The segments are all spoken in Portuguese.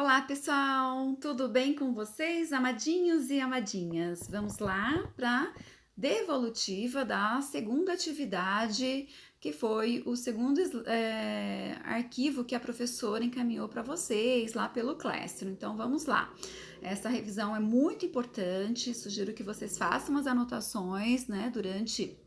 Olá, pessoal! Tudo bem com vocês, amadinhos e amadinhas? Vamos lá para devolutiva da segunda atividade, que foi o segundo arquivo que a professora encaminhou para vocês lá pelo Classroom. Então, vamos lá. Essa revisão é muito importante, sugiro que vocês façam as anotações, né, durante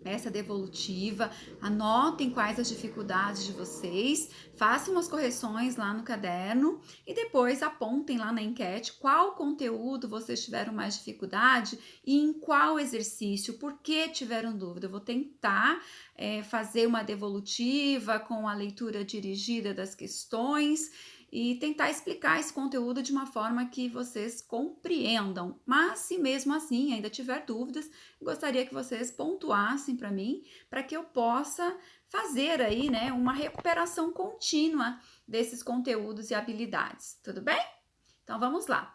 essa devolutiva, anotem quais as dificuldades de vocês, façam as correções lá no caderno e depois apontem lá na enquete qual conteúdo vocês tiveram mais dificuldade e em qual exercício, por que tiveram dúvida. Eu vou tentar fazer uma devolutiva com a leitura dirigida das questões e tentar explicar esse conteúdo de uma forma que vocês compreendam. Mas se mesmo assim ainda tiver dúvidas, gostaria que vocês pontuassem para mim, para que eu possa fazer aí, né, uma recuperação contínua desses conteúdos e habilidades. Tudo bem? Então vamos lá.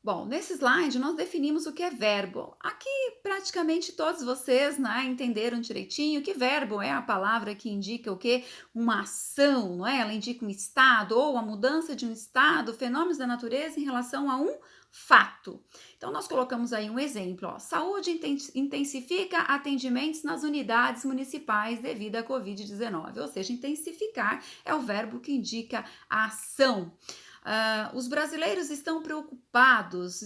Bom, nesse slide nós definimos o que é verbo. Aqui praticamente todos vocês, né, entenderam direitinho que verbo é a palavra que indica o quê? Uma ação, não é? Ela indica um estado ou a mudança de um estado, fenômenos da natureza em relação a um fato. Então nós colocamos aí um exemplo, ó. Saúde intensifica atendimentos nas unidades municipais devido à Covid-19, ou seja, intensificar é o verbo que indica a ação. Os brasileiros estão preocupados,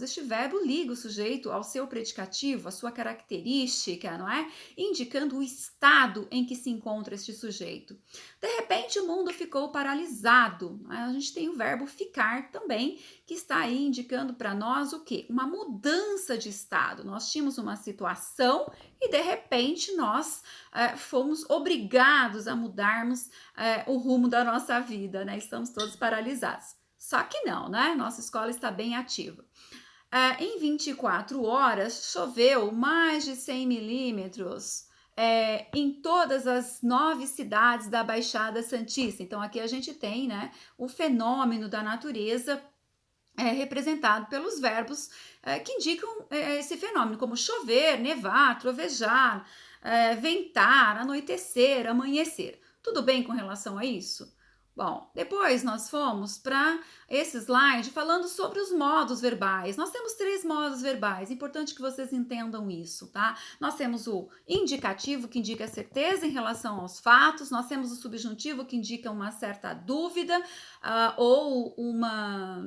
Este verbo liga o sujeito ao seu predicativo, à sua característica, não é? Indicando o estado em que se encontra este sujeito. De repente, o mundo ficou paralisado. Não é? A gente tem o verbo ficar também, que está aí indicando para nós o quê? Uma mudança de estado. Nós tínhamos uma situação e, de repente, nós fomos obrigados a mudarmos o rumo da nossa vida, né? Estamos todos paralisados. Só que não, né? Nossa escola está bem ativa. Em 24 horas, choveu mais de 100 milímetros em todas as 9 cidades da Baixada Santista. Então, aqui a gente tem, né, o fenômeno da natureza representado pelos verbos que indicam esse fenômeno, como chover, nevar, trovejar, ventar, anoitecer, amanhecer. Tudo bem com relação a isso? Bom, depois nós fomos para esse slide falando sobre os modos verbais. Nós temos 3 modos verbais, importante que vocês entendam isso, tá? Nós temos o indicativo, que indica certeza em relação aos fatos, nós temos o subjuntivo, que indica uma certa dúvida ou uma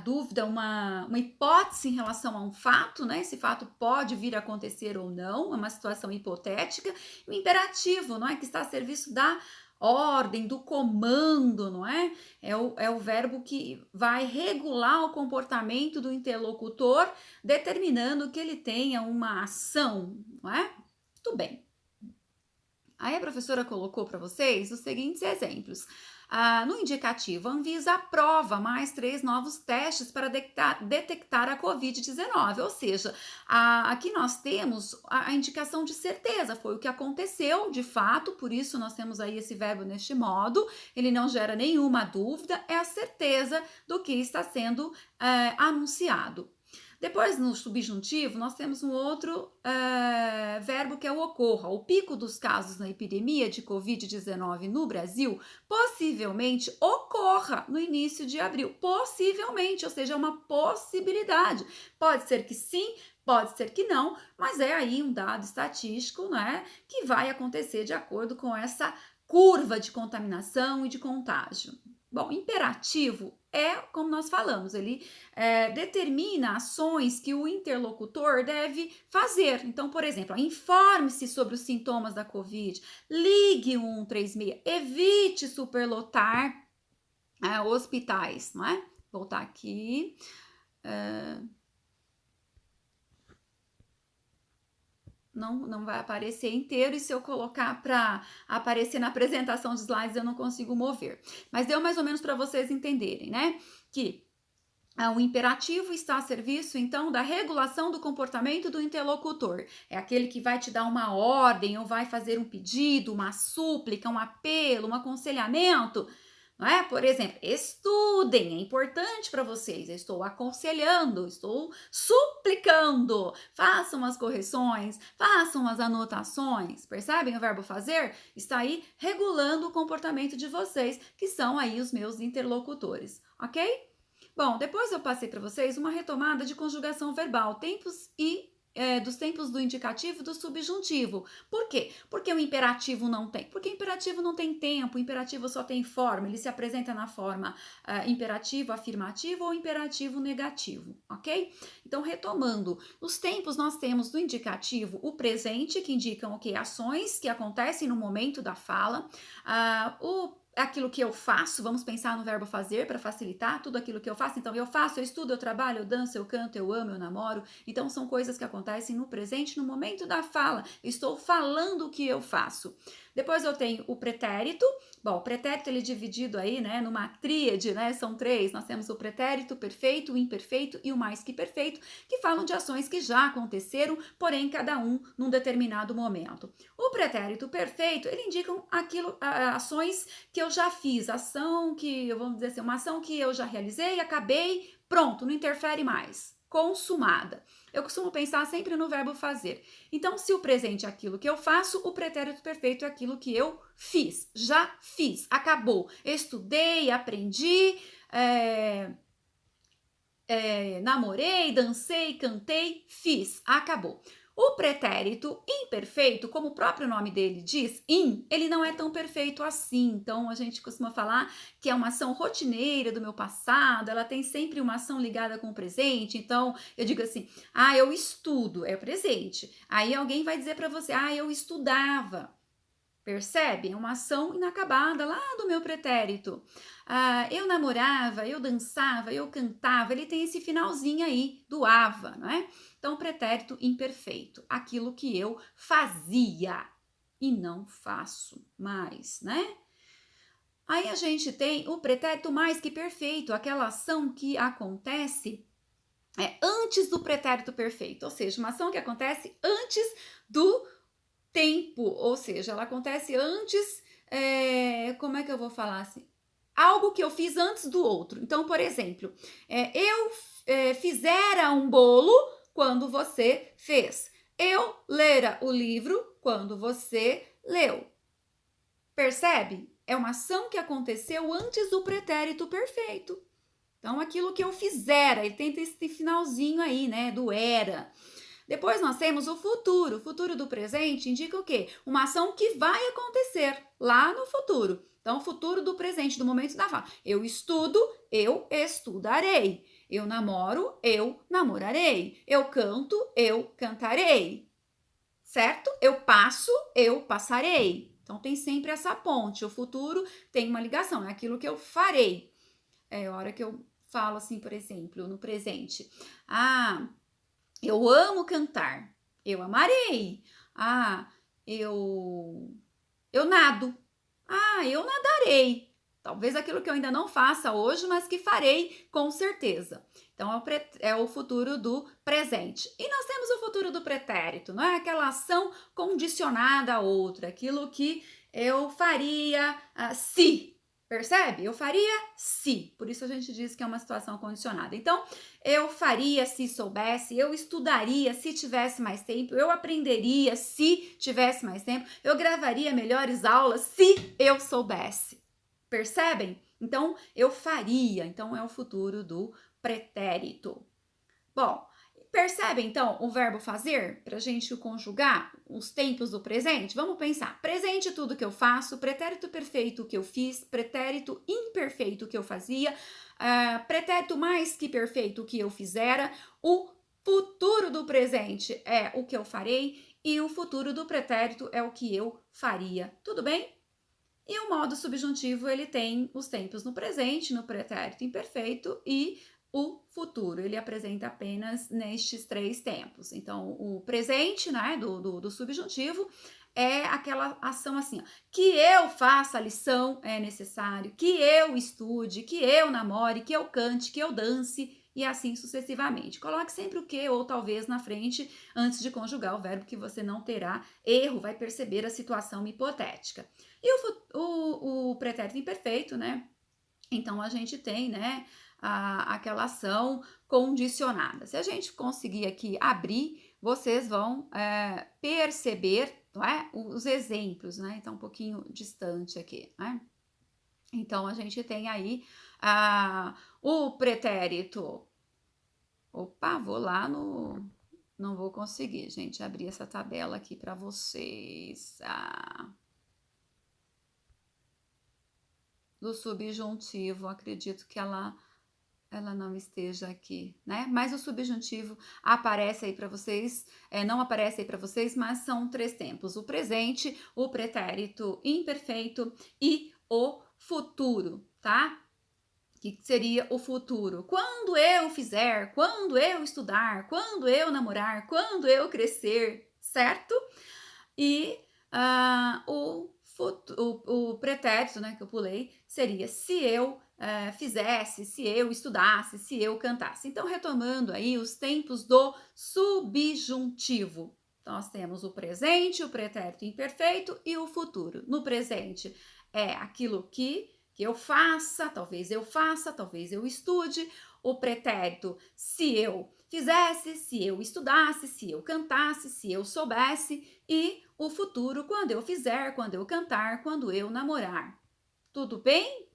dúvida, uma hipótese em relação a um fato, né? Esse fato pode vir a acontecer ou não, é uma situação hipotética. O imperativo, não é? Que está a serviço da ordem, do comando, não é? É o verbo que vai regular o comportamento do interlocutor, determinando que ele tenha uma ação, não é? Tudo bem. Aí a professora colocou para vocês os seguintes exemplos. No indicativo, a Anvisa aprova mais 3 novos testes para detectar a Covid-19, ou seja, aqui nós temos a indicação de certeza, foi o que aconteceu de fato, por isso nós temos aí esse verbo neste modo, ele não gera nenhuma dúvida, é a certeza do que está sendo anunciado. Depois, no subjuntivo, nós temos um outro verbo que é o ocorra. O pico dos casos na epidemia de Covid-19 no Brasil possivelmente ocorra no início de abril. Possivelmente, ou seja, é uma possibilidade. Pode ser que sim, pode ser que não, mas é aí um dado estatístico, né, que vai acontecer de acordo com essa curva de contaminação e de contágio. Bom, imperativo é, como nós falamos, ele determina ações que o interlocutor deve fazer. Então, por exemplo, informe-se sobre os sintomas da Covid, ligue 136, evite superlotar hospitais, não é? Vou voltar aqui. Não vai aparecer inteiro, e se eu colocar para aparecer na apresentação de slides eu não consigo mover. Mas deu mais ou menos para vocês entenderem, né? Que o imperativo está a serviço, então, da regulação do comportamento do interlocutor. É aquele que vai te dar uma ordem ou vai fazer um pedido, uma súplica, um apelo, um aconselhamento. não é? Por exemplo, estudem, é importante para vocês. Eu estou aconselhando, estou suplicando. Façam as correções, façam as anotações. Percebem o verbo fazer? Está aí regulando o comportamento de vocês, que são aí os meus interlocutores, ok? Bom, depois eu passei para vocês uma retomada de conjugação verbal, tempos e dos tempos do indicativo e do subjuntivo. Por quê? Porque o imperativo não tem. Porque o imperativo não tem tempo, o imperativo só tem forma, ele se apresenta na forma imperativo afirmativo ou imperativo negativo, ok? Então, retomando, os tempos nós temos do indicativo o presente, que indicam o que? Ações que acontecem no momento da fala, aquilo que eu faço, vamos pensar no verbo fazer para facilitar tudo aquilo que eu faço. Então, eu faço, eu estudo, eu trabalho, eu danço, eu canto, eu amo, eu namoro. Então, são coisas que acontecem no presente, no momento da fala. Estou falando o que eu faço. Depois eu tenho o pretérito. Bom, o pretérito ele é dividido aí, né, numa tríade, né? São três. Nós temos o pretérito perfeito, o imperfeito e o mais que perfeito, que falam de ações que já aconteceram, porém cada um num determinado momento. O pretérito perfeito, ele indica ações que eu já fiz, ação que, vamos dizer assim, uma ação que eu já realizei, acabei, pronto, não interfere mais. Consumada. Eu costumo pensar sempre no verbo fazer. Então, se o presente é aquilo que eu faço, o pretérito perfeito é aquilo que eu fiz. Já fiz, acabou. Estudei, aprendi, namorei, dancei, cantei, fiz, acabou. O pretérito imperfeito, como o próprio nome dele diz, ele não é tão perfeito assim. Então, a gente costuma falar que é uma ação rotineira do meu passado, ela tem sempre uma ação ligada com o presente. Então, eu digo assim, eu estudo, é o presente. Aí alguém vai dizer para você, eu estudava. Percebe? É uma ação inacabada lá do meu pretérito. Eu namorava, eu dançava, eu cantava. Ele tem esse finalzinho aí do ava, não é? Então, pretérito imperfeito. Aquilo que eu fazia e não faço mais, né? Aí a gente tem o pretérito mais que perfeito, aquela ação que acontece antes do pretérito perfeito. Ou seja, uma ação que acontece antes do tempo, ou seja, ela acontece antes, como é que eu vou falar assim? Algo que eu fiz antes do outro. Então, por exemplo, eu fizera um bolo quando você fez. Eu lera o livro quando você leu. Percebe? É uma ação que aconteceu antes do pretérito perfeito. Então, aquilo que eu fizera, ele tem esse finalzinho aí, né, do era. Depois nós temos o futuro. O futuro do presente indica o quê? Uma ação que vai acontecer lá no futuro. Então, o futuro do presente, do momento da fala. Eu estudo, eu estudarei. Eu namoro, eu namorarei. Eu canto, eu cantarei. Certo? Eu passo, eu passarei. Então, tem sempre essa ponte. O futuro tem uma ligação, é aquilo que eu farei. É a hora que eu falo assim, por exemplo, no presente. Eu amo cantar. Eu amarei. Eu nado. Eu nadarei. Talvez aquilo que eu ainda não faça hoje, mas que farei com certeza. Então, é o futuro do presente. E nós temos o futuro do pretérito, não é? Aquela ação condicionada a outra, aquilo que eu faria se. Percebe? Eu faria se. Por isso a gente diz que é uma situação condicionada. Então, eu faria se soubesse, eu estudaria se tivesse mais tempo, eu aprenderia se tivesse mais tempo, eu gravaria melhores aulas se eu soubesse. Percebem? Então, eu faria. Então, é o futuro do pretérito. Bom, percebe então o verbo fazer para a gente conjugar os tempos do presente? Vamos pensar. Presente tudo que eu faço, pretérito perfeito que eu fiz, pretérito imperfeito que eu fazia, pretérito mais que perfeito que eu fizera, o futuro do presente é o que eu farei e o futuro do pretérito é o que eu faria. Tudo bem? E o modo subjuntivo, ele tem os tempos no presente, no pretérito imperfeito e o futuro. Ele apresenta apenas nestes três tempos. Então, o presente, né, do subjuntivo é aquela ação assim, ó, que eu faça a lição é necessário, que eu estude, que eu namore, que eu cante, que eu dance e assim sucessivamente. Coloque sempre o que ou talvez na frente antes de conjugar o verbo que você não terá erro, vai perceber a situação hipotética. E o pretérito imperfeito, né? Então, a gente tem, né, aquela ação condicionada. Se a gente conseguir aqui abrir, vocês vão perceber, não é, os exemplos, né? Então, um pouquinho distante aqui, né? Então, a gente tem aí o pretérito. Opa, vou lá no... Não vou conseguir, gente, abrir essa tabela aqui para vocês. Do subjuntivo, acredito que ela não esteja aqui, né? Mas o subjuntivo aparece aí para vocês, não aparece aí para vocês, mas são 3 tempos: o presente, o pretérito imperfeito e o futuro, tá? Que seria o futuro? Quando eu fizer, quando eu estudar, quando eu namorar, quando eu crescer, certo? E o pretérito, né, que eu pulei, seria se eu fizesse, se eu estudasse, se eu cantasse. Então, retomando aí os tempos do subjuntivo. Nós temos o presente, o pretérito imperfeito e o futuro. No presente é aquilo que eu faça, talvez eu estude. O pretérito, se eu fizesse, se eu estudasse, se eu cantasse, se eu soubesse. E o futuro, quando eu fizer, quando eu cantar, quando eu namorar. Tudo bem?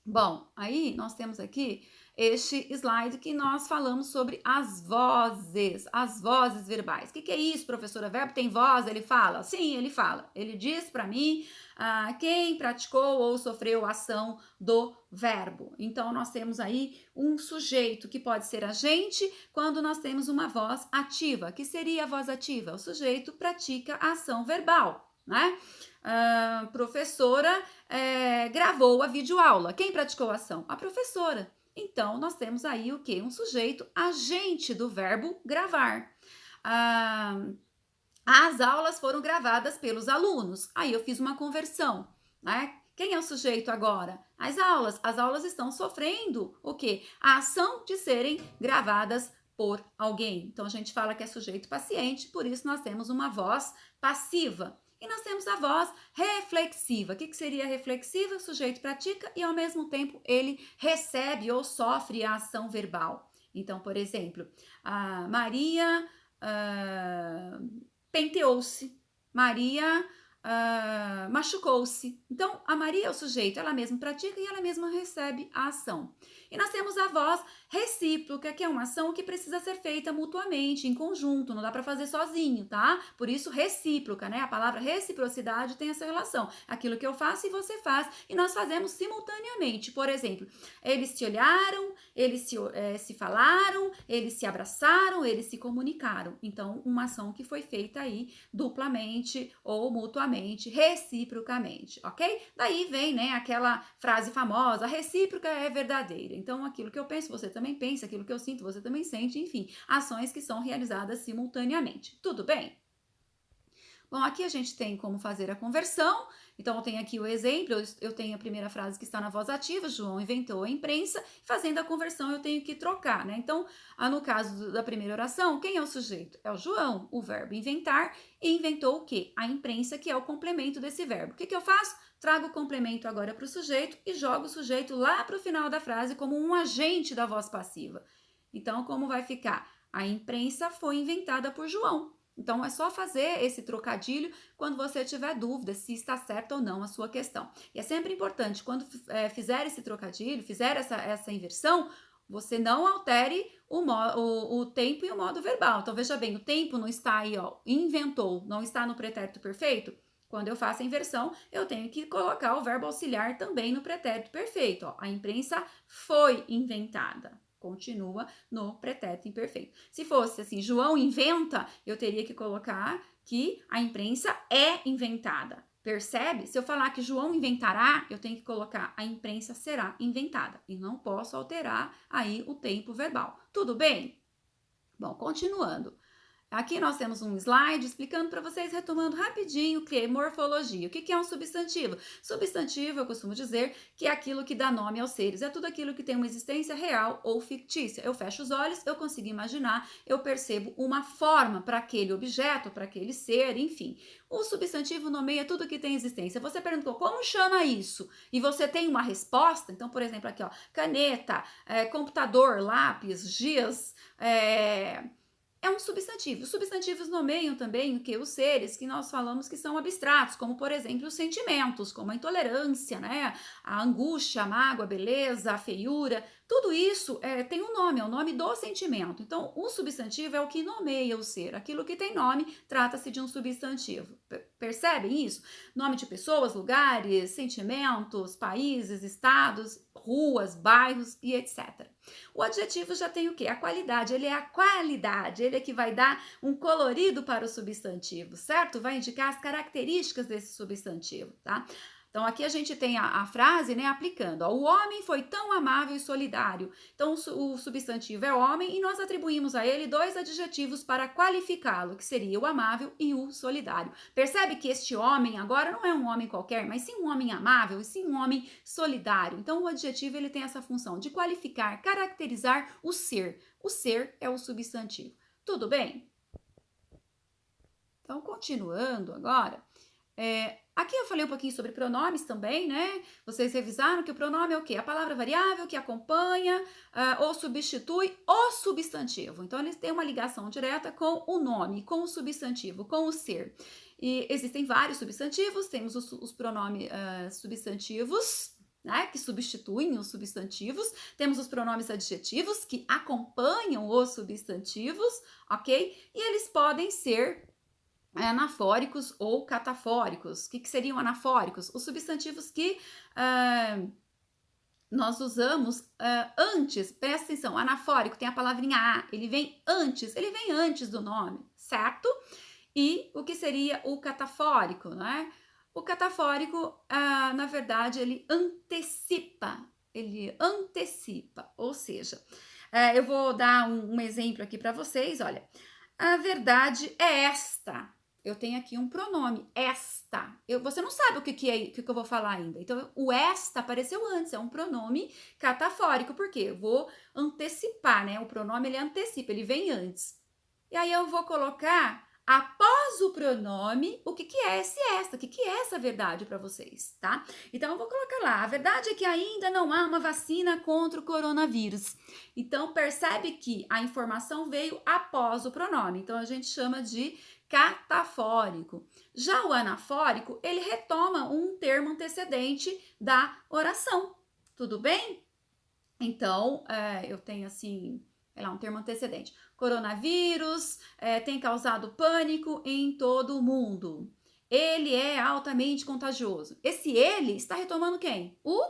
Bom, aí nós temos aqui este slide que nós falamos sobre as vozes verbais. O que é isso, professora? Verbo tem voz? Ele fala? Sim, ele fala. Ele diz para mim quem praticou ou sofreu a ação do verbo. Então, nós temos aí um sujeito que pode ser a gente quando nós temos uma voz ativa. Que seria a voz ativa? O sujeito pratica a ação verbal, né? Professora gravou a videoaula. Quem praticou a ação? A professora. Então, nós temos aí o quê? Um sujeito agente do verbo gravar. As aulas foram gravadas pelos alunos. Aí eu fiz uma conversão, né? Quem é o sujeito agora? As aulas estão sofrendo o quê? A ação de serem gravadas por alguém. Então, a gente fala que é sujeito paciente, por isso nós temos uma voz passiva. E nós temos a voz reflexiva. O que seria reflexiva? O sujeito pratica e, ao mesmo tempo, ele recebe ou sofre a ação verbal. Então, por exemplo, a Maria penteou-se. Maria machucou-se. Então, a Maria é o sujeito, ela mesma pratica e ela mesma recebe a ação. E nós temos a voz recíproca, que é uma ação que precisa ser feita mutuamente, em conjunto, não dá para fazer sozinho, tá? Por isso, recíproca, né? A palavra reciprocidade tem essa relação. Aquilo que eu faço e você faz, e nós fazemos simultaneamente. Por exemplo, eles se olharam, eles se falaram, eles se abraçaram, eles se comunicaram. Então, uma ação que foi feita aí duplamente ou mutuamente, reciprocamente, ok? Daí vem, né, aquela frase famosa: a recíproca é verdadeira. Então, aquilo que eu penso, você também pensa, aquilo que eu sinto, você também sente, enfim, ações que são realizadas simultaneamente. Tudo bem? Bom, aqui a gente tem como fazer a conversão. Então, eu tenho aqui o exemplo, eu tenho a primeira frase que está na voz ativa: João inventou a imprensa. Fazendo a conversão, eu tenho que trocar, né? Então, no caso da primeira oração, quem é o sujeito? É o João, o verbo inventar, e inventou o quê? A imprensa, que é o complemento desse verbo. O que eu faço? Trago o complemento agora para o sujeito e jogo o sujeito lá para o final da frase como um agente da voz passiva. Então, como vai ficar? A imprensa foi inventada por João. Então, é só fazer esse trocadilho quando você tiver dúvida se está certa ou não a sua questão. E é sempre importante, quando fizer esse trocadilho, fizer essa inversão, você não altere o tempo e o modo verbal. Então, veja bem, o tempo não está aí, ó, inventou, não está no pretérito perfeito. Quando eu faço a inversão, eu tenho que colocar o verbo auxiliar também no pretérito perfeito. Ó. A imprensa foi inventada. Continua no pretérito imperfeito. Se fosse assim, João inventa, eu teria que colocar que a imprensa é inventada. Percebe? Se eu falar que João inventará, eu tenho que colocar a imprensa será inventada. E não posso alterar aí o tempo verbal. Tudo bem? Bom, continuando. Aqui nós temos um slide explicando para vocês, retomando rapidinho, o que é morfologia. O que é um substantivo? Substantivo, eu costumo dizer, que é aquilo que dá nome aos seres. É tudo aquilo que tem uma existência real ou fictícia. Eu fecho os olhos, eu consigo imaginar, eu percebo uma forma para aquele objeto, para aquele ser, enfim. O substantivo nomeia tudo que tem existência. Você perguntou, como chama isso? E você tem uma resposta? Então, por exemplo, aqui, ó, caneta, computador, lápis, giz, é um substantivo. Os substantivos nomeiam também o que? Os seres que nós falamos que são abstratos, como, por exemplo, os sentimentos, como a intolerância, né? A angústia, a mágoa, a beleza, a feiura. Tudo isso tem um nome, é o nome do sentimento. Então, o substantivo é o que nomeia o ser. Aquilo que tem nome trata-se de um substantivo. Percebem isso? Nome de pessoas, lugares, sentimentos, países, estados, ruas, bairros e etc. O adjetivo já tem o quê? A qualidade. Ele é a qualidade, ele é que vai dar um colorido para o substantivo, certo? Vai indicar as características desse substantivo, tá? Então, aqui a gente tem a frase, né, aplicando. Ó, o homem foi tão amável e solidário. Então, o substantivo é homem e nós atribuímos a ele dois adjetivos para qualificá-lo, que seria o amável e o solidário. Percebe que este homem agora não é um homem qualquer, mas sim um homem amável e sim um homem solidário. Então, o adjetivo ele tem essa função de qualificar, caracterizar o ser. O ser é o substantivo. Tudo bem? Então, continuando agora... aqui eu falei um pouquinho sobre pronomes também, né? Vocês revisaram que o pronome é o quê? A palavra variável que acompanha ou substitui o substantivo. Então, eles têm uma ligação direta com o nome, com o substantivo, com o ser. E existem vários substantivos, temos os pronomes substantivos, né, que substituem os substantivos. Temos os pronomes adjetivos que acompanham os substantivos, ok? E eles podem ser anafóricos ou catafóricos. O que seriam anafóricos? Os substantivos que nós usamos antes, presta atenção, anafórico tem a palavrinha a, ele vem antes do nome, certo? E o que seria o catafórico, né? O catafórico, na verdade, ele antecipa, ou seja, eu vou dar um exemplo aqui para vocês, olha, a verdade é esta. Eu tenho aqui um pronome, esta. Você não sabe o que é, o que eu vou falar ainda. Então, o esta apareceu antes, é um pronome catafórico. Por quê? Eu vou antecipar, né? O pronome, ele antecipa, ele vem antes. E aí, eu vou colocar, após o pronome, o que é esse esta, o que é essa verdade para vocês, tá? Então, eu vou colocar lá, a verdade é que ainda não há uma vacina contra o coronavírus. Então, percebe que a informação veio após o pronome. Então, a gente chama de catafórico. Já o anafórico, ele retoma um termo antecedente da oração. Tudo bem? Então, eu tenho assim, sei lá, um termo antecedente. Coronavírus tem causado pânico em todo o mundo. Ele é altamente contagioso. Esse ele está retomando quem? O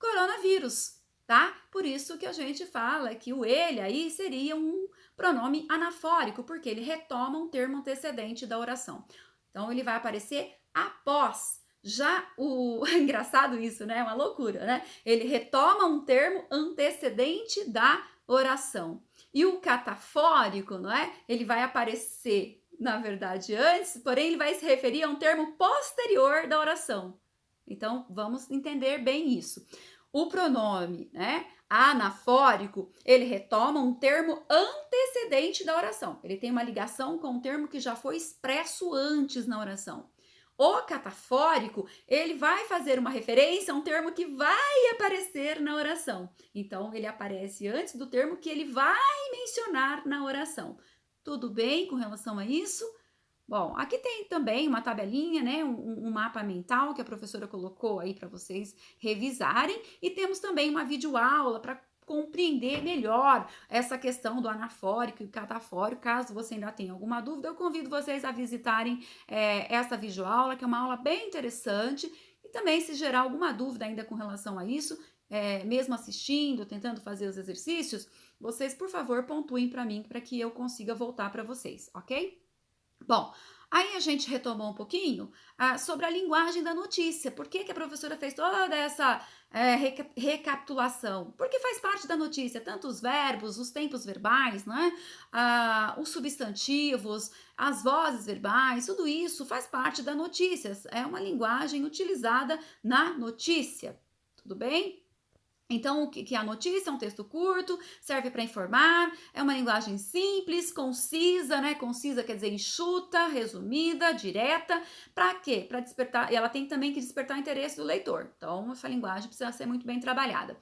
coronavírus, tá? Por isso que a gente fala que o ele aí seria um pronome anafórico, porque ele retoma um termo antecedente da oração. Então, ele vai aparecer após. Já o... engraçado isso, né? É uma loucura, né? Ele retoma um termo antecedente da oração. E o catafórico, não é? Ele vai aparecer, na verdade, antes, porém ele vai se referir a um termo posterior da oração. Então, vamos entender bem isso. O pronome, né, anafórico, ele retoma um termo antecedente da oração. Ele tem uma ligação com um termo que já foi expresso antes na oração. O catafórico, ele vai fazer uma referência a um termo que vai aparecer na oração. Então, ele aparece antes do termo que ele vai mencionar na oração. Tudo bem com relação a isso? Bom, aqui tem também uma tabelinha, né, um mapa mental que a professora colocou aí para vocês revisarem, e temos também uma videoaula para compreender melhor essa questão do anafórico e catafórico. Caso você ainda tenha alguma dúvida, eu convido vocês a visitarem essa videoaula, que é uma aula bem interessante, e também se gerar alguma dúvida ainda com relação a isso, mesmo assistindo, tentando fazer os exercícios, vocês, por favor, pontuem para mim, para que eu consiga voltar para vocês, ok? Bom, Aí a gente retomou um pouquinho sobre a linguagem da notícia. Por que, que a professora fez toda essa recapitulação? Porque faz parte da notícia, tanto os verbos, os tempos verbais, né? Os substantivos, as vozes verbais, tudo isso faz parte da notícia. É uma linguagem utilizada na notícia. Tudo bem? Então, o que é a notícia? É um texto curto, serve para informar, é uma linguagem simples, concisa, né? Concisa quer dizer enxuta, resumida, direta. Para quê? Para despertar, e ela tem também que despertar o interesse do leitor. Então, essa linguagem precisa ser muito bem trabalhada.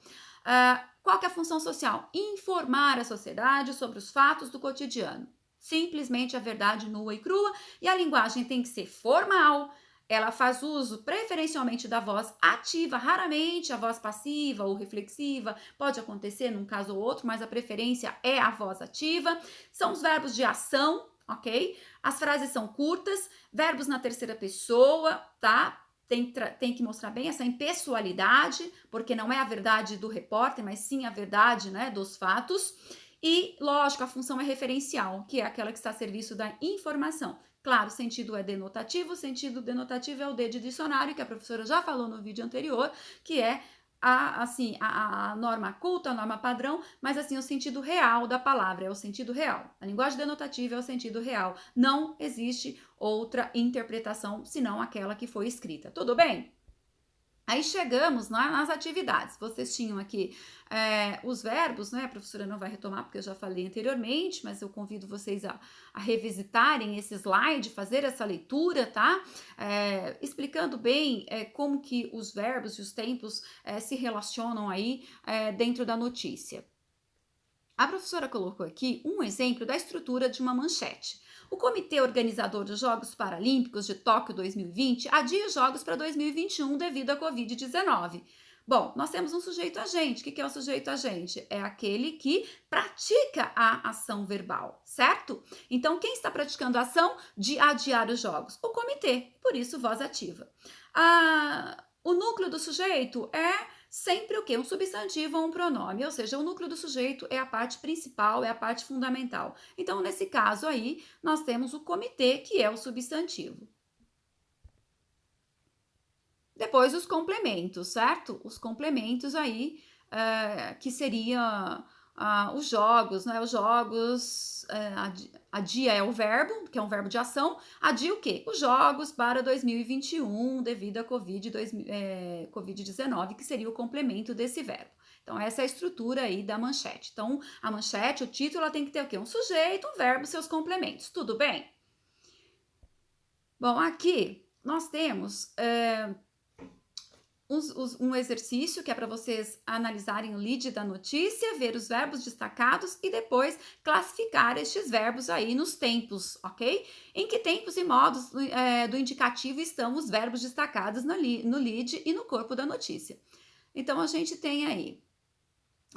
Qual que é a função social? Informar a sociedade sobre os fatos do cotidiano. Simplesmente a verdade nua e crua, e a linguagem tem que ser formal. Ela faz uso preferencialmente da voz ativa, raramente a voz passiva ou reflexiva, pode acontecer num caso ou outro, mas a preferência é a voz ativa. São os verbos de ação, ok? As frases são curtas, verbos na terceira pessoa, tá? Tem que mostrar bem essa impessoalidade, porque não é a verdade do repórter, mas sim a verdade, né, dos fatos. E, lógico, a função é referencial, que é aquela que está a serviço da informação. Claro, o sentido é denotativo, o sentido denotativo é o D de dicionário, que a professora já falou no vídeo anterior, que é a norma culta, a norma padrão, mas assim, o sentido real da palavra, é o sentido real. A linguagem denotativa é o sentido real. Não existe outra interpretação senão aquela que foi escrita. Tudo bem? Aí chegamos nas atividades. Vocês tinham aqui os verbos, né? A professora não vai retomar porque eu já falei anteriormente, mas eu convido vocês a revisitarem esse slide, fazer essa leitura, tá? Explicando bem como que os verbos e os tempos se relacionam aí dentro da notícia. A professora colocou aqui um exemplo da estrutura de uma manchete. O Comitê Organizador dos Jogos Paralímpicos de Tóquio 2020 adia os Jogos para 2021 devido à Covid-19. Bom, nós temos um sujeito agente. O que é o sujeito agente? É aquele que pratica a ação verbal, certo? Então, quem está praticando a ação de adiar os jogos? O comitê, por isso, voz ativa. O núcleo do sujeito é sempre o quê? Um substantivo ou um pronome, ou seja, o núcleo do sujeito é a parte principal, é a parte fundamental. Então, nesse caso aí, nós temos o comitê, que é o substantivo. Depois, os complementos, certo? Os complementos aí, que seria os jogos, né? Os jogos, adia é o verbo, que é um verbo de ação. Adia o quê? Os jogos para 2021, devido à Covid-19, que seria o complemento desse verbo. Então, essa é a estrutura aí da manchete. Então, a manchete, o título, ela tem que ter o quê? Um sujeito, um verbo, seus complementos. Tudo bem? Bom, aqui nós temos um exercício que é para vocês analisarem o lead da notícia, ver os verbos destacados e depois classificar estes verbos aí nos tempos, ok? Em que tempos e modos do indicativo estão os verbos destacados no lead e no corpo da notícia. Então, a gente tem aí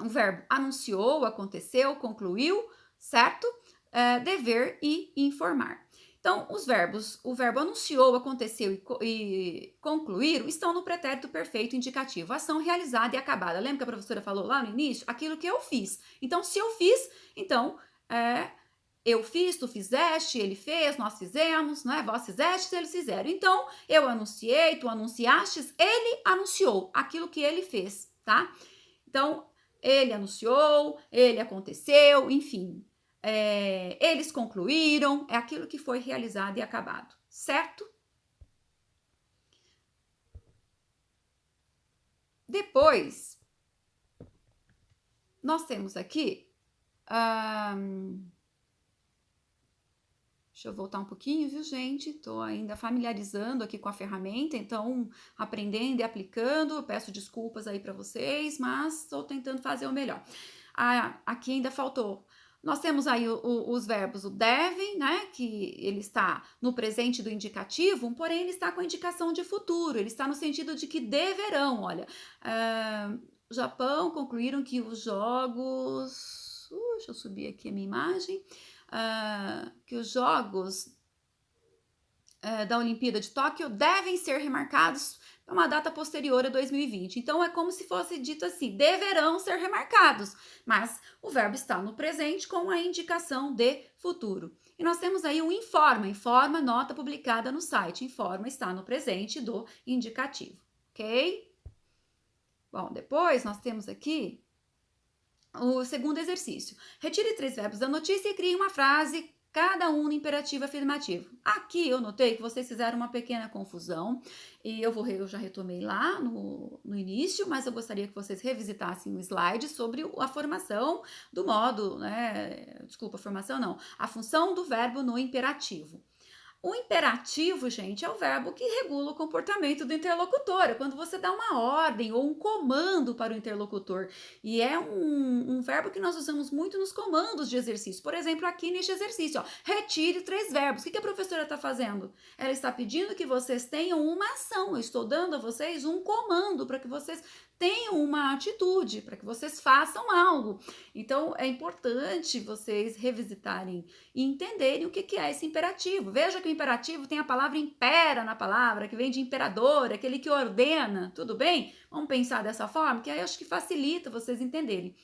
o verbo anunciou, aconteceu, concluiu, certo? Dever e informar. Então, os verbos, o verbo anunciou, aconteceu e concluir estão no pretérito perfeito indicativo, ação realizada e acabada. Lembra que a professora falou lá no início? Aquilo que eu fiz. Então, se eu fiz, então, eu fiz, tu fizeste, ele fez, nós fizemos, né? Vós fizestes, eles fizeram. Então, eu anunciei, tu anunciastes, ele anunciou aquilo que ele fez, tá? Então, ele anunciou, ele aconteceu, enfim. Eles concluíram, é aquilo que foi realizado e acabado, certo? Depois, nós temos aqui, deixa eu voltar um pouquinho, viu, gente? Estou ainda familiarizando aqui com a ferramenta, então, aprendendo e aplicando, eu peço desculpas aí para vocês, mas estou tentando fazer o melhor. Aqui ainda faltou. Nós temos aí os verbos, o devem, né, que ele está no presente do indicativo, porém ele está com a indicação de futuro, ele está no sentido de que deverão, olha. O Japão concluíram que os jogos... deixa eu subir aqui a minha imagem. Que os jogos da Olimpíada de Tóquio devem ser remarcados para uma data posterior a 2020. Então, é como se fosse dito assim, deverão ser remarcados, mas o verbo está no presente com a indicação de futuro. E nós temos aí o informa. Informa, nota publicada no site. Informa está no presente do indicativo, ok? Bom, depois nós temos aqui o segundo exercício. Retire 3 verbos da notícia e crie uma frase, cada um no imperativo afirmativo. Aqui eu notei que vocês fizeram uma pequena confusão e eu já retomei lá no início, mas eu gostaria que vocês revisitassem o slide sobre a formação do modo, né? Desculpa, formação não. A função do verbo no imperativo. O imperativo, gente, é o verbo que regula o comportamento do interlocutor. É quando você dá uma ordem ou um comando para o interlocutor. E é um verbo que nós usamos muito nos comandos de exercício. Por exemplo, aqui neste exercício, ó, retire 3 verbos. O que a professora está fazendo? Ela está pedindo que vocês tenham uma ação. Eu estou dando a vocês um comando para que vocês tenham uma atitude, para que vocês façam algo. Então, é importante vocês revisitarem e entenderem o que é esse imperativo. Veja que o imperativo tem a palavra impera na palavra, que vem de imperador, aquele que ordena, tudo bem? Vamos pensar dessa forma, que aí eu acho que facilita vocês entenderem.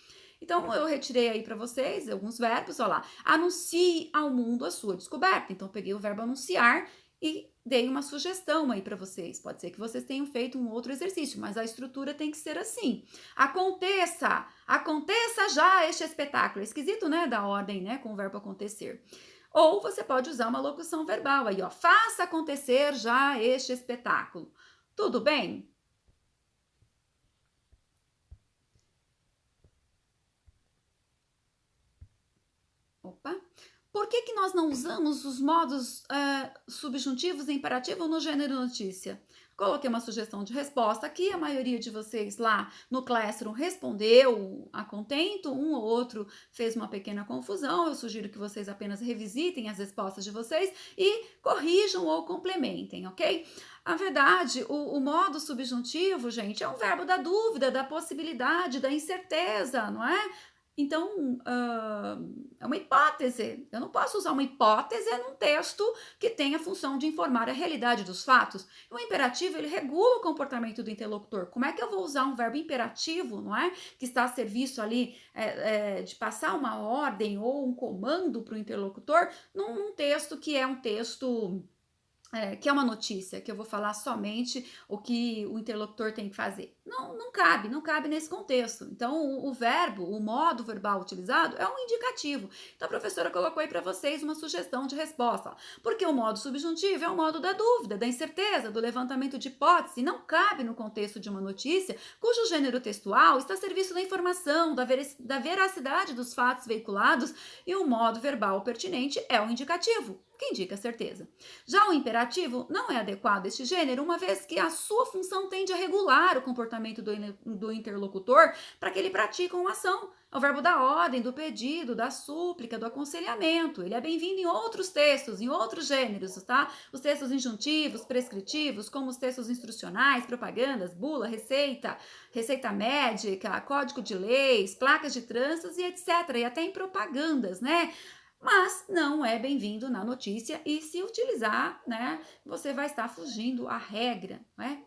Então, eu retirei aí para vocês alguns verbos, olha lá. Anuncie ao mundo a sua descoberta. Então, eu peguei o verbo anunciar e dei uma sugestão aí para vocês. Pode ser que vocês tenham feito um outro exercício, mas a estrutura tem que ser assim. Aconteça já este espetáculo. É esquisito, né, da ordem, né, com o verbo acontecer. Ou você pode usar uma locução verbal aí, ó. Faça acontecer já este espetáculo. Tudo bem? Opa. Por que nós não usamos os modos subjuntivos e imperativo no gênero notícia? Coloquei uma sugestão de resposta aqui, a maioria de vocês lá no Classroom respondeu a contento, um ou outro fez uma pequena confusão, eu sugiro que vocês apenas revisitem as respostas de vocês e corrijam ou complementem, ok? A verdade, o modo subjuntivo, gente, é um verbo da dúvida, da possibilidade, da incerteza, não é? Então, é uma hipótese. Eu não posso usar uma hipótese num texto que tem a função de informar a realidade dos fatos. O imperativo, ele regula o comportamento do interlocutor. Como é que eu vou usar um verbo imperativo, não é? Que está a serviço ali de passar uma ordem ou um comando para o interlocutor num texto que é um texto... que é uma notícia, que eu vou falar somente o que o interlocutor tem que fazer. Não cabe nesse contexto. Então, o verbo, o modo verbal utilizado é um indicativo. Então, a professora colocou aí para vocês uma sugestão de resposta. Porque o modo subjuntivo é o modo da dúvida, da incerteza, do levantamento de hipótese. Não cabe no contexto de uma notícia cujo gênero textual está a serviço da informação, da veracidade dos fatos veiculados, e o modo verbal pertinente é o indicativo, que indica certeza. Já o imperativo não é adequado a este gênero, uma vez que a sua função tende a regular o comportamento do interlocutor para que ele pratique uma ação. É o verbo da ordem, do pedido, da súplica, do aconselhamento. Ele é bem-vindo em outros textos, em outros gêneros, tá? Os textos injuntivos, prescritivos, como os textos instrucionais, propagandas, bula, receita médica, código de leis, placas de trânsito e etc. E até em propagandas, né? Mas não é bem-vindo na notícia e se utilizar, né, você vai estar fugindo à regra, né,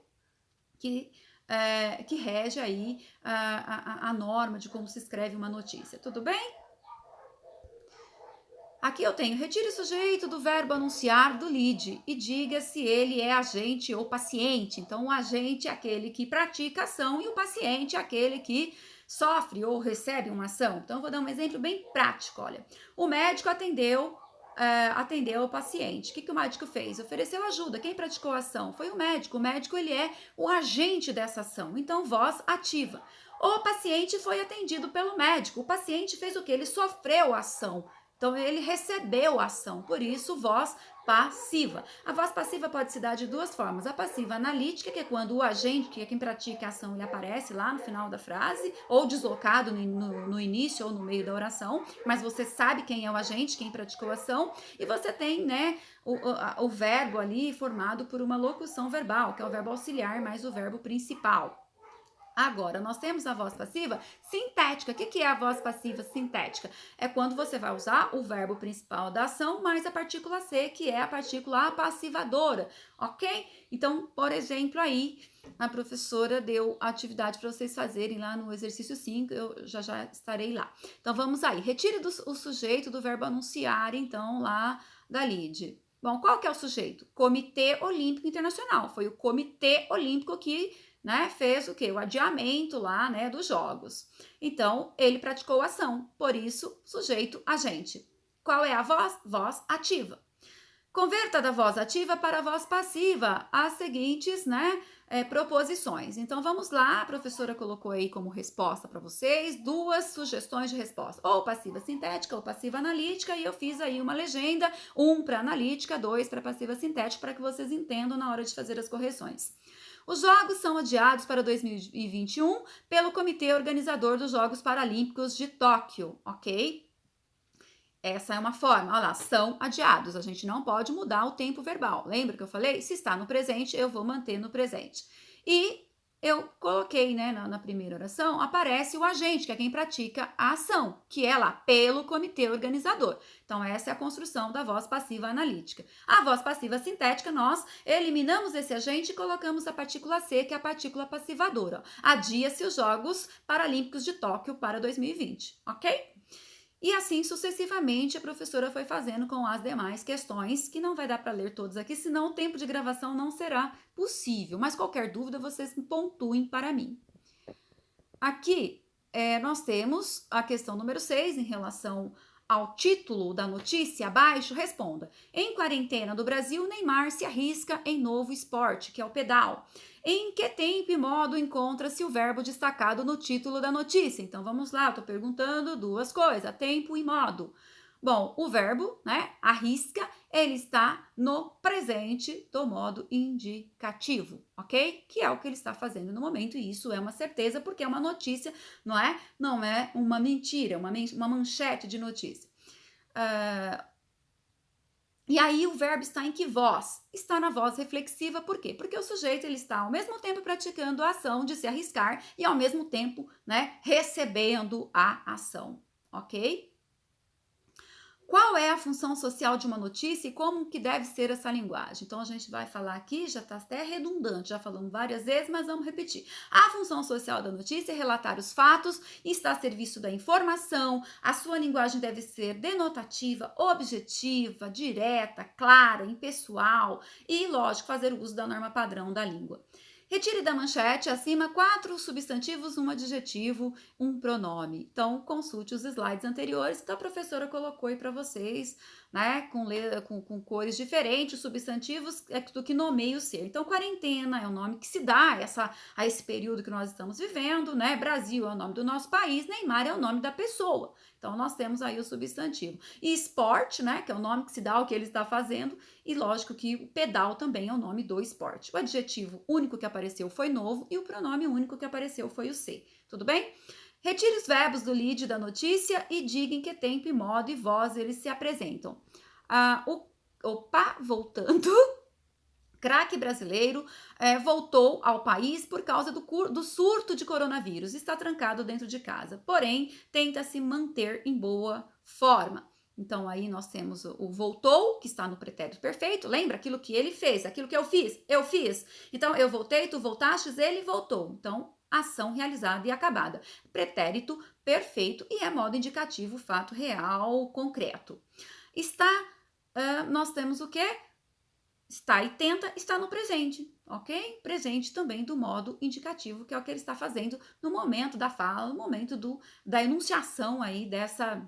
que rege aí a norma de como se escreve uma notícia. Tudo bem? Aqui eu tenho, retire o sujeito do verbo anunciar do lead e diga se ele é agente ou paciente. Então, o agente é aquele que pratica ação e o paciente é aquele que sofre ou recebe uma ação. Então, eu vou dar um exemplo bem prático, olha. O médico atendeu o paciente. O que o médico fez? Ofereceu ajuda. Quem praticou a ação? Foi o médico. O médico, ele é o agente dessa ação. Então, voz ativa. O paciente foi atendido pelo médico. O paciente fez o quê? Ele sofreu a ação. Então, ele recebeu a ação, por isso, voz passiva. A voz passiva pode se dar de duas formas. A passiva analítica, que é quando o agente, que é quem pratica a ação, ele aparece lá no final da frase, ou deslocado no início ou no meio da oração, mas você sabe quem é o agente, quem praticou a ação, e você tem, né, o verbo ali formado por uma locução verbal, que é o verbo auxiliar mais o verbo principal. Agora, nós temos a voz passiva sintética. O que é a voz passiva sintética? É quando você vai usar o verbo principal da ação mais a partícula ser, que é a partícula apassivadora, ok? Então, por exemplo, aí a professora deu a atividade para vocês fazerem lá no exercício 5, eu já estarei lá. Então, vamos aí. Retire o sujeito do verbo anunciar, então, lá da lide. Bom, qual que é o sujeito? Comitê Olímpico Internacional. Foi o Comitê Olímpico que, né, fez o quê? O adiamento lá, né, dos jogos. Então, ele praticou a ação, por isso, sujeito agente. Qual é a voz? Voz ativa. Converta da voz ativa para a voz passiva as seguintes, né, proposições. Então, vamos lá, a professora colocou aí como resposta para vocês 2 sugestões de resposta, ou passiva sintética ou passiva analítica, e eu fiz aí uma legenda, 1 para analítica, 2 para passiva sintética, para que vocês entendam na hora de fazer as correções. Os Jogos são adiados para 2021 pelo Comitê Organizador dos Jogos Paralímpicos de Tóquio, ok? Essa é uma forma, olha lá, são adiados. A gente não pode mudar o tempo verbal. Lembra que eu falei? Se está no presente, eu vou manter no presente. E eu coloquei, né, na primeira oração, aparece o agente, que é quem pratica a ação, que é lá pelo comitê organizador. Então, essa é a construção da voz passiva analítica. A voz passiva sintética, nós eliminamos esse agente e colocamos a partícula C, que é a partícula passivadora. Adia-se os Jogos Paralímpicos de Tóquio para 2020, ok? E assim sucessivamente a professora foi fazendo com as demais questões, que não vai dar para ler todos aqui, senão o tempo de gravação não será possível. Mas qualquer dúvida, vocês pontuem para mim. Aqui nós temos a questão número 6, em relação ao título da notícia abaixo, responda. Em quarentena do Brasil, Neymar se arrisca em novo esporte, que é o pedal. Em que tempo e modo encontra-se o verbo destacado no título da notícia? Então, vamos lá, estou perguntando 2 coisas, tempo e modo. Bom, o verbo, né, arrisca, ele está no presente do modo indicativo, ok? Que é o que ele está fazendo no momento, e isso é uma certeza, porque é uma notícia, não é? Não é uma mentira, uma manchete de notícia. E aí o verbo está em que voz? Está na voz reflexiva, por quê? Porque o sujeito ele está ao mesmo tempo praticando a ação de se arriscar e ao mesmo tempo, né, recebendo a ação, ok? Qual é a função social de uma notícia e como que deve ser essa linguagem? Então, a gente vai falar aqui, já está até redundante, já falamos várias vezes, mas vamos repetir. A função social da notícia é relatar os fatos e está a serviço da informação. A sua linguagem deve ser denotativa, objetiva, direta, clara, impessoal e, lógico, fazer uso da norma padrão da língua. Retire da manchete acima 4 substantivos, um adjetivo, um pronome. Então, consulte os slides anteriores que a professora colocou aí para vocês, né? Com cores diferentes, os substantivos é do que nomeia o ser. Então, quarentena é o nome que se dá a esse período que nós estamos vivendo, né? Brasil é o nome do nosso país, Neymar é o nome da pessoa. Então, nós temos aí o substantivo. E esporte, né? Que é o nome que se dá ao que ele está fazendo. E lógico que o pedal também é o nome do esporte. O adjetivo único que apareceu foi novo e o pronome único que apareceu foi o ser. Tudo bem? Retire os verbos do lead da notícia e diga em que tempo e modo e voz eles se apresentam. Voltando. Craque brasileiro voltou ao país por causa do surto de coronavírus. Está trancado dentro de casa, porém tenta se manter em boa forma. Então, aí nós temos o voltou, que está no pretérito perfeito. Lembra aquilo que ele fez, aquilo que eu fiz? Eu fiz. Então, eu voltei, tu voltastes, ele voltou. Então, ação realizada e acabada. Pretérito perfeito e é modo indicativo, fato real, concreto. Nós temos o quê? Está e tenta, está no presente, ok? Presente também do modo indicativo, que é o que ele está fazendo no momento da fala, no momento da enunciação aí dessa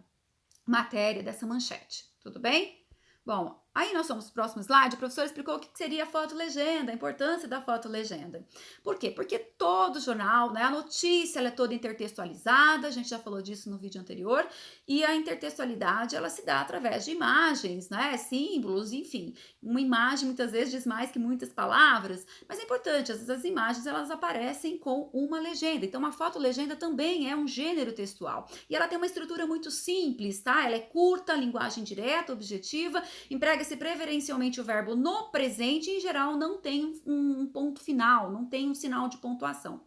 matéria, dessa manchete, tudo bem? Bom, aí nós somos no próximo slide, o professor explicou o que seria a foto-legenda, a importância da foto-legenda. Por quê? Porque todo jornal, né, a notícia ela é toda intertextualizada, a gente já falou disso no vídeo anterior, e a intertextualidade ela se dá através de imagens, né, símbolos, enfim. Uma imagem muitas vezes diz mais que muitas palavras, mas é importante, às vezes as imagens elas aparecem com uma legenda, então uma foto-legenda também é um gênero textual, e ela tem uma estrutura muito simples, tá? Ela é curta, linguagem direta, objetiva, emprega-se preferencialmente o verbo no presente e, em geral, não tem um ponto final, não tem um sinal de pontuação.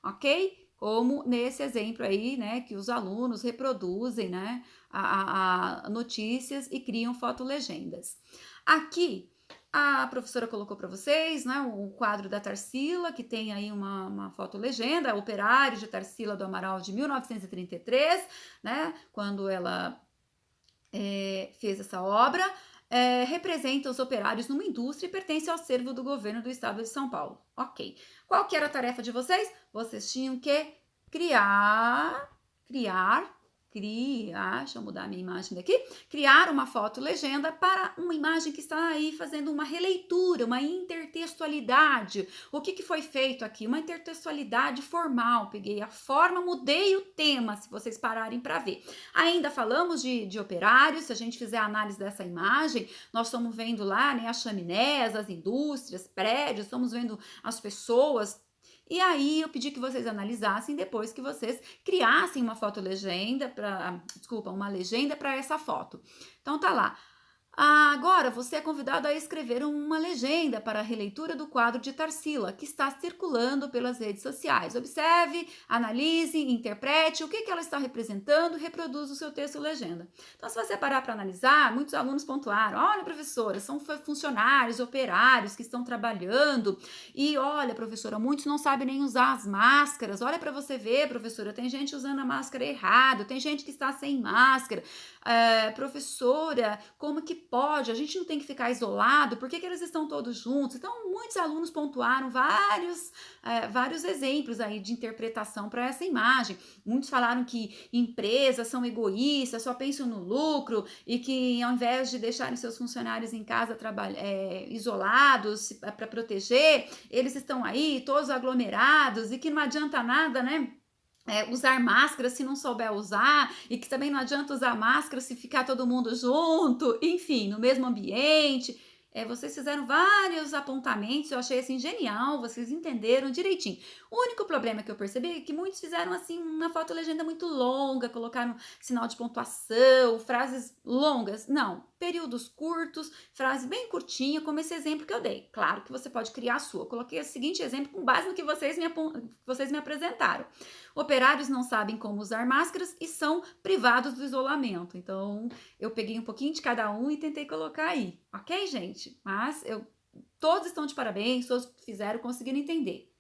ok? Como nesse exemplo aí, né, que os alunos reproduzem, né, a notícias e criam fotolegendas. Aqui, a professora colocou para vocês, né, o quadro da Tarsila, que tem aí uma fotolegenda, Operário de Tarsila do Amaral de 1933, né, quando ela fez essa obra, representa os operários numa indústria e pertence ao acervo do governo do estado de São Paulo. Ok. Qual que era a tarefa de vocês? Vocês tinham que deixa eu mudar a minha imagem daqui, criar uma foto legenda para uma imagem que está aí fazendo uma releitura, uma intertextualidade. O que foi feito aqui? Uma intertextualidade formal. Peguei a forma, mudei o tema, se vocês pararem para ver. Ainda falamos de operários, se a gente fizer a análise dessa imagem, nós estamos vendo lá, né, as chaminés, as indústrias, prédios, estamos vendo as pessoas. E aí eu pedi que vocês analisassem depois que vocês criassem uma fotolegenda uma legenda para essa foto. Então tá lá. Agora você é convidado a escrever uma legenda para a releitura do quadro de Tarsila, que está circulando pelas redes sociais. Observe, analise, interprete o que ela está representando e reproduza o seu texto legenda. Então, se você parar para analisar, muitos alunos pontuaram: olha, professora, são funcionários, operários que estão trabalhando. E olha, professora, muitos não sabem nem usar as máscaras. Olha para você ver, professora, tem gente usando a máscara errado, tem gente que está sem máscara. Professora, como que pode? A gente não tem que ficar isolado? Por que eles estão todos juntos? Então, muitos alunos pontuaram vários exemplos aí de interpretação para essa imagem. Muitos falaram que empresas são egoístas, só pensam no lucro e que ao invés de deixarem seus funcionários em casa isolados para proteger, eles estão aí todos aglomerados e que não adianta nada, né? Usar máscara se não souber usar, e que também não adianta usar máscara se ficar todo mundo junto, enfim, no mesmo ambiente. Vocês fizeram vários apontamentos, eu achei assim genial, vocês entenderam direitinho. O único problema que eu percebi é que muitos fizeram assim uma fotolegenda muito longa, colocaram sinal de pontuação, frases longas. Não, períodos curtos, frase bem curtinha, como esse exemplo que eu dei. Claro que você pode criar a sua. Eu coloquei o seguinte exemplo com base no que vocês me apresentaram. Operários não sabem como usar máscaras e são privados do isolamento. Então, eu peguei um pouquinho de cada um e tentei colocar aí. Ok, gente? Mas todos estão de parabéns, todos fizeram, conseguiram entender.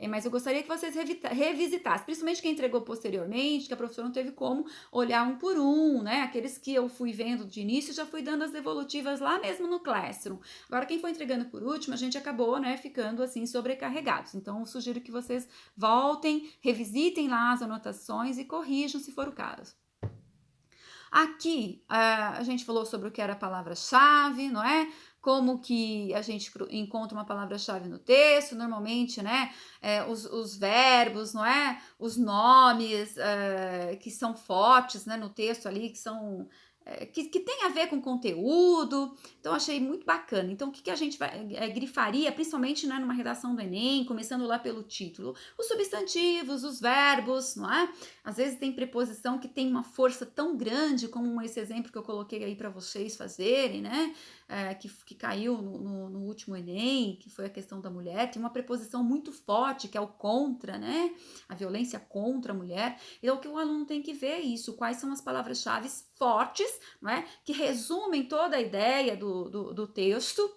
Mas eu gostaria que vocês revisitassem, principalmente quem entregou posteriormente, que a professora não teve como olhar um por um, né? Aqueles que eu fui vendo de início, já fui dando as devolutivas lá mesmo no Classroom. Agora, quem foi entregando por último, a gente acabou, né, ficando assim sobrecarregados. Então, eu sugiro que vocês voltem, revisitem lá as anotações e corrijam se for o caso. Aqui, a gente falou sobre o que era a palavra-chave, não é? Como que a gente encontra uma palavra-chave no texto, normalmente, né, os verbos, não é? Os nomes que são fortes, né, no texto ali, que são... Que tem a ver com conteúdo, então achei muito bacana. Então, o que a gente grifaria, principalmente, né, numa redação do Enem, começando lá pelo título? Os substantivos, os verbos, não é? Às vezes tem preposição que tem uma força tão grande, como esse exemplo que eu coloquei aí para vocês fazerem, né? Que caiu no último Enem, que foi a questão da mulher, tem uma preposição muito forte, que é o contra, né? A violência contra a mulher. Então, o que o aluno tem que ver é isso, quais são as palavras-chave fortes, não é? Que resumem toda a ideia do texto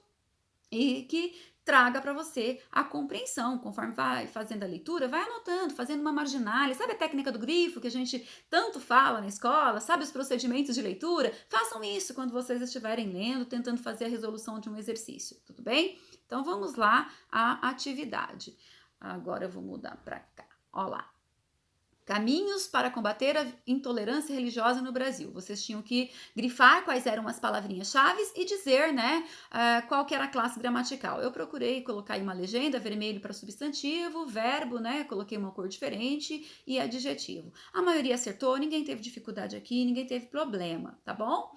e que traga para você a compreensão. Conforme vai fazendo a leitura, vai anotando, fazendo uma marginalia. Sabe a técnica do grifo que a gente tanto fala na escola? Sabe os procedimentos de leitura? Façam isso quando vocês estiverem lendo, tentando fazer a resolução de um exercício, tudo bem? Então, vamos lá à atividade. Agora eu vou mudar para cá. Ó lá. Caminhos para combater a intolerância religiosa no Brasil. Vocês tinham que grifar quais eram as palavrinhas-chave e dizer, né, qual que era a classe gramatical. Eu procurei colocar aí uma legenda, vermelho para substantivo, verbo, né, coloquei uma cor diferente e adjetivo. A maioria acertou, ninguém teve dificuldade aqui, ninguém teve problema, tá bom?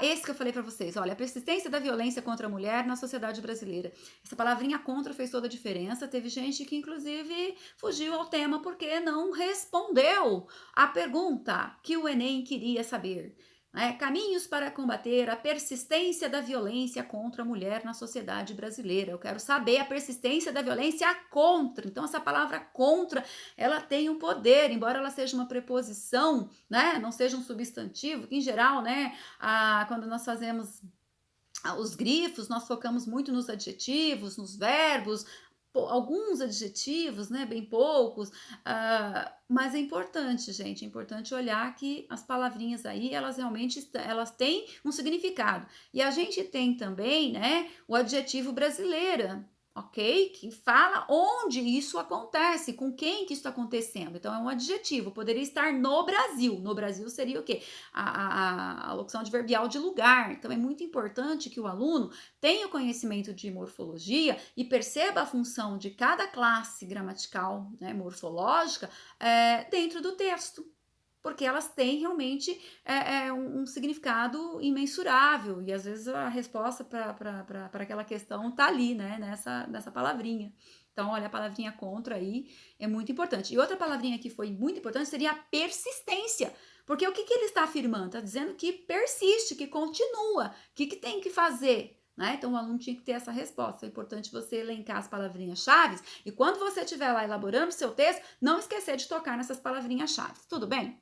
Esse que eu falei para vocês, olha, a persistência da violência contra a mulher na sociedade brasileira. Essa palavrinha contra fez toda a diferença. Teve gente que, inclusive, fugiu ao tema porque não respondeu a pergunta que o Enem queria saber. né? Caminhos para combater a persistência da violência contra a mulher na sociedade brasileira. Eu quero saber a persistência da violência contra. Então, essa palavra contra, ela tem um poder, embora ela seja uma preposição, né? Não seja um substantivo, que em geral, né? Quando nós fazemos os grifos, nós focamos muito nos adjetivos, nos verbos, alguns adjetivos, né, bem poucos, mas é importante, gente, é importante olhar que as palavrinhas aí, elas realmente elas têm um significado. E a gente tem também, né, o adjetivo brasileira, ok? Que fala onde isso acontece, com quem que isso está acontecendo. Então, é um adjetivo, poderia estar no Brasil. No Brasil seria o quê? A locução adverbial de lugar. Então, é muito importante que o aluno tenha o conhecimento de morfologia e perceba a função de cada classe gramatical, né, morfológica, dentro do texto, porque elas têm realmente um significado imensurável, e às vezes a resposta para aquela questão está ali, né, nessa palavrinha. Então, olha, a palavrinha contra aí é muito importante. E outra palavrinha que foi muito importante seria a persistência, porque o que ele está afirmando? Está dizendo que persiste, que continua. O que tem que fazer? Né? Então, o aluno tinha que ter essa resposta. É importante você elencar as palavrinhas-chave e quando você estiver lá elaborando o seu texto, não esquecer de tocar nessas palavrinhas-chave. Tudo bem?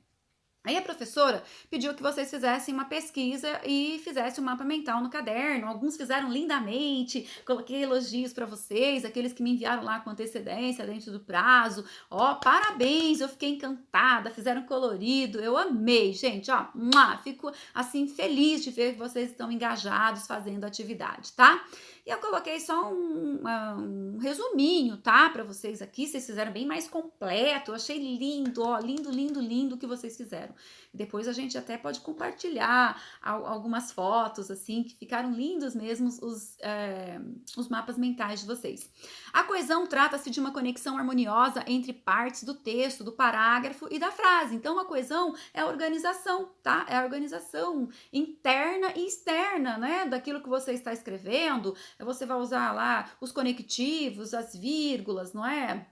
Aí a professora pediu que vocês fizessem uma pesquisa e fizessem um mapa mental no caderno. Alguns fizeram lindamente, coloquei elogios para vocês, aqueles que me enviaram lá com antecedência, dentro do prazo. Ó, parabéns, eu fiquei encantada, fizeram colorido, eu amei, gente, ó. Fico assim feliz de ver que vocês estão engajados fazendo a atividade, tá? E eu coloquei só um resuminho, tá? Para vocês aqui, vocês fizeram bem mais completo. Eu achei lindo, ó, lindo, lindo, lindo o que vocês fizeram. Depois a gente até pode compartilhar algumas fotos, assim, que ficaram lindos mesmo os mapas mentais de vocês. A coesão trata-se de uma conexão harmoniosa entre partes do texto, do parágrafo e da frase. Então, a coesão é a organização, tá? É a organização interna e externa, né? Daquilo que você está escrevendo. Você vai usar lá os conectivos, as vírgulas, não é?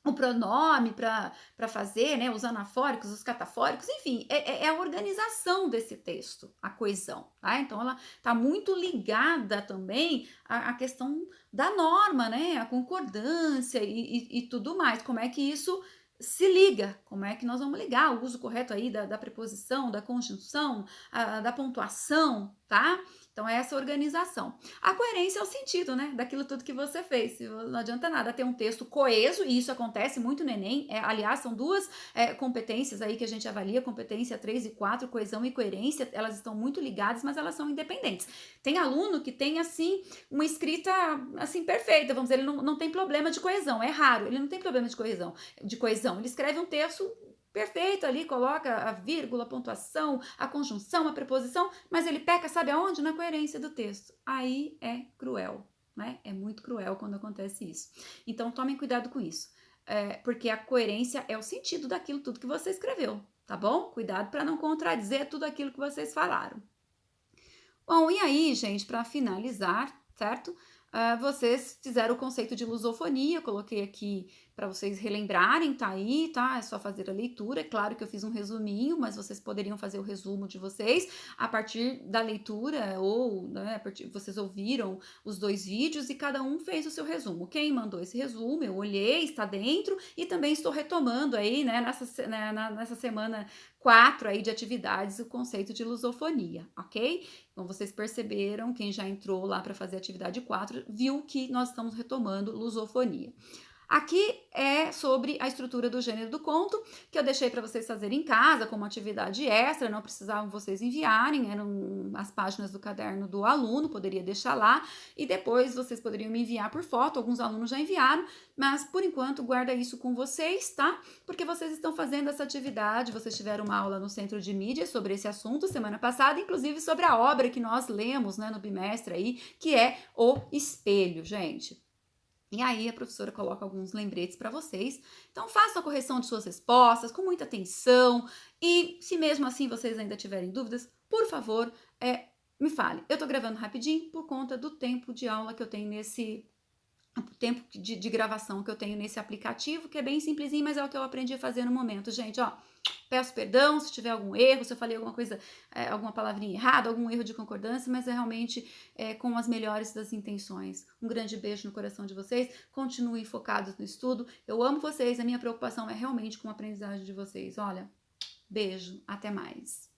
O pronome para fazer, né? Os anafóricos, os catafóricos, enfim, é a organização desse texto, a coesão, tá? Então, ela está muito ligada também à questão da norma, né? A concordância e tudo mais. Como é que isso se liga? Como é que nós vamos ligar o uso correto aí da preposição, da conjunção, da pontuação, tá? Então, é essa organização. A coerência é o sentido, né, daquilo tudo que você fez. Não adianta nada ter um texto coeso, e isso acontece muito no Enem. Aliás, são duas competências aí que a gente avalia, competência 3 e 4, coesão e coerência, elas estão muito ligadas, mas elas são independentes. Tem aluno que tem, assim, uma escrita, assim, perfeita, vamos dizer, ele não tem problema de coesão, é raro, ele não tem problema de coesão. Ele escreve um texto perfeito ali, coloca a vírgula, a pontuação, a conjunção, a preposição, mas ele peca, sabe aonde? Na coerência do texto. Aí é cruel, né? É muito cruel quando acontece isso. Então, tomem cuidado com isso, porque a coerência é o sentido daquilo tudo que você escreveu, tá bom? Cuidado para não contradizer tudo aquilo que vocês falaram. Bom, e aí, gente, para finalizar, certo? Vocês fizeram o conceito de lusofonia, eu coloquei aqui para vocês relembrarem, tá aí, tá? É só fazer a leitura. É claro que eu fiz um resuminho, mas vocês poderiam fazer o resumo de vocês a partir da leitura, ou né, vocês ouviram os 2 vídeos e cada um fez o seu resumo. Quem mandou esse resumo, eu olhei, está dentro, e também estou retomando aí, né, nessa semana 4 aí de atividades, o conceito de lusofonia, ok? Então, vocês perceberam, quem já entrou lá para fazer a atividade 4, viu que nós estamos retomando lusofonia. Aqui é sobre a estrutura do gênero do conto, que eu deixei para vocês fazerem em casa, como atividade extra, não precisavam vocês enviarem, eram as páginas do caderno do aluno, poderia deixar lá, e depois vocês poderiam me enviar por foto, alguns alunos já enviaram, mas por enquanto guarda isso com vocês, tá? Porque vocês estão fazendo essa atividade, vocês tiveram uma aula no Centro de Mídia sobre esse assunto semana passada, inclusive sobre a obra que nós lemos, né, no bimestre aí, que é O Espelho, gente. E aí a professora coloca alguns lembretes para vocês. Então façam a correção de suas respostas com muita atenção. E se mesmo assim vocês ainda tiverem dúvidas, por favor, me fale. Eu tô gravando rapidinho por conta do tempo de aula que eu tenho o tempo de gravação que eu tenho nesse aplicativo, que é bem simplesinho, mas é o que eu aprendi a fazer no momento. Gente, ó, peço perdão se tiver algum erro, se eu falei alguma coisa, alguma palavrinha errada, algum erro de concordância, mas é realmente com as melhores das intenções. Um grande beijo no coração de vocês, continuem focados no estudo. Eu amo vocês, a minha preocupação é realmente com a aprendizagem de vocês. Olha, beijo, até mais.